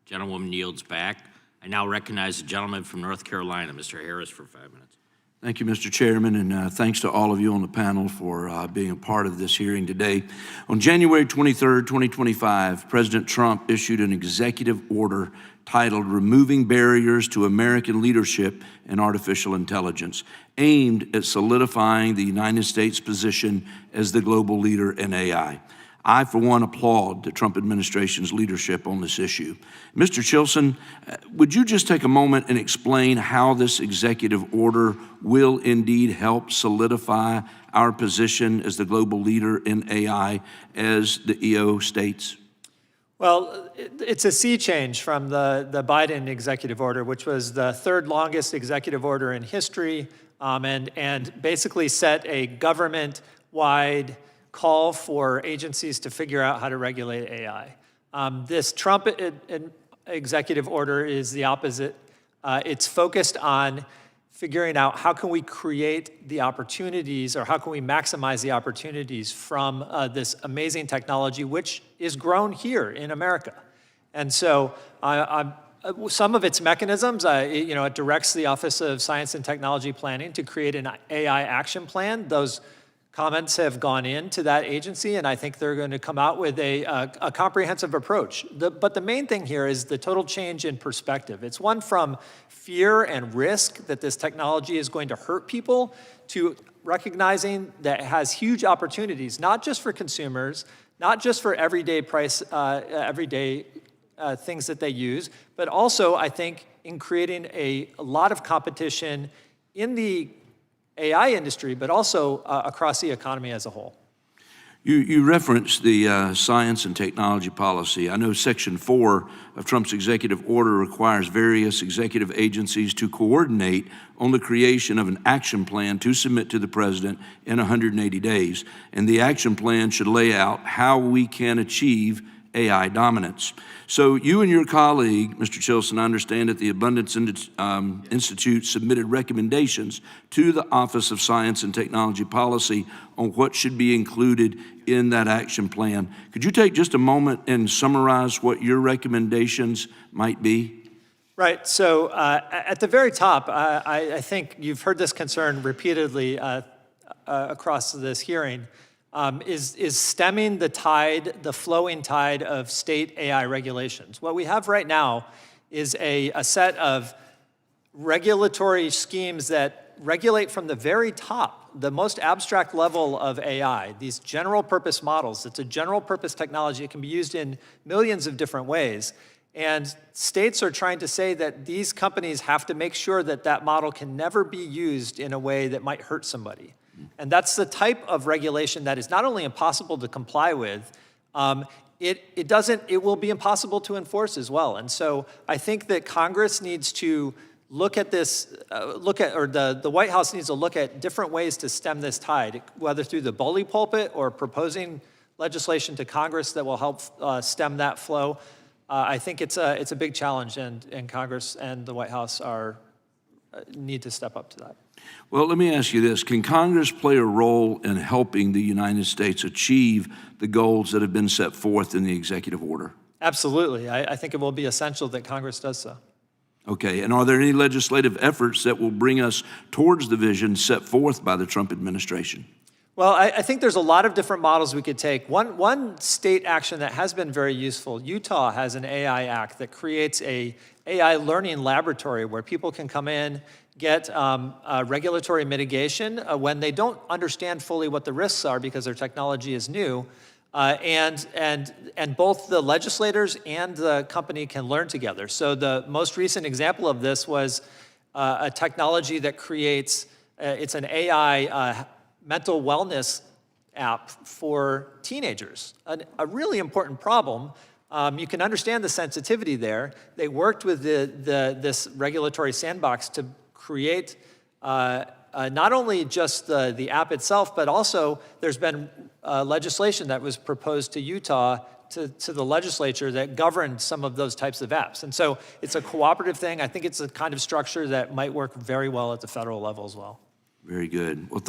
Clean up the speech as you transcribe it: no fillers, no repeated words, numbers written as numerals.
Gentlewoman yields back. I now recognize the gentleman from North Carolina, Mr. Harris, for 5 minutes. Thank you, Mr. Chairman, and thanks to all of you on the panel for being a part of this hearing today. On January 23rd, 2025, President Trump issued an executive order titled Removing Barriers to American Leadership in Artificial Intelligence, aimed at solidifying the United States' position as the global leader in AI. I, for one, applaud the Trump administration's leadership on this issue. Mr. Chilson, would you just take a moment and explain how this executive order will indeed help solidify our position as the global leader in AI, as the EO states? Well, it's a sea change from the Biden executive order, which was the third longest executive order in history, and basically set a government-wide call for agencies to figure out how to regulate AI. This Trump executive order is the opposite. It's focused on figuring out how can we create the opportunities, or how can we maximize the opportunities from this amazing technology, which is grown here in America. And so some of its mechanisms, it directs the Office of Science and Technology Planning to create an AI action plan. Those comments have gone into that agency, and I think they're going to come out with a comprehensive approach. But the main thing here is the total change in perspective. It's one from fear and risk that this technology is going to hurt people, to recognizing that it has huge opportunities, not just for consumers, not just for everyday things that they use, but also, I think, in creating a lot of competition in the AI industry, but also across the economy as a whole. You referenced the science and technology policy. I know Section 4 of Trump's executive order requires various executive agencies to coordinate on the creation of an action plan to submit to the president in 180 days. And the action plan should lay out how we can achieve AI dominance. So you and your colleague, Mr. Chilson, I understand that the Abundance Institute submitted recommendations to the Office of Science and Technology Policy on what should be included in that action plan. Could you take just a moment and summarize what your recommendations might be? Right, so at the very top, I think you've heard this concern repeatedly across this hearing, is stemming the tide, the flowing tide of state AI regulations. What we have right now is a set of regulatory schemes that regulate from the very top, the most abstract level of AI, these general purpose models. It's a general purpose technology. It can be used in millions of different ways. And states are trying to say that these companies have to make sure that that model can never be used in a way that might hurt somebody. And that's the type of regulation that is not only impossible to comply with, it will be impossible to enforce as well. And so I think that Congress needs to look at this, the White House needs to look at different ways to stem this tide, whether through the bully pulpit or proposing legislation to Congress that will help stem that flow. I think it's a big challenge, and Congress and the White House need to step up to that. Well, let me ask you this. Can Congress play a role in helping the United States achieve the goals that have been set forth in the executive order? Absolutely. I think it will be essential that Congress does so. Okay, and are there any legislative efforts that will bring us towards the vision set forth by the Trump administration? Well, I think there's a lot of different models we could take. One state action that has been very useful, Utah has an AI Act that creates a AI learning laboratory where people can come in, get regulatory mitigation when they don't understand fully what the risks are because their technology is new, and both the legislators and the company can learn together. So the most recent example of this was a technology that creates, it's an AI mental wellness app for teenagers, a really important problem. You can understand the sensitivity there. They worked with this regulatory sandbox to create not only just the app itself, but also there's been legislation that was proposed to Utah to the legislature that governed some of those types of apps. And so it's a cooperative thing. I think it's a kind of structure that might work very well at the federal level as well. Very good. Well,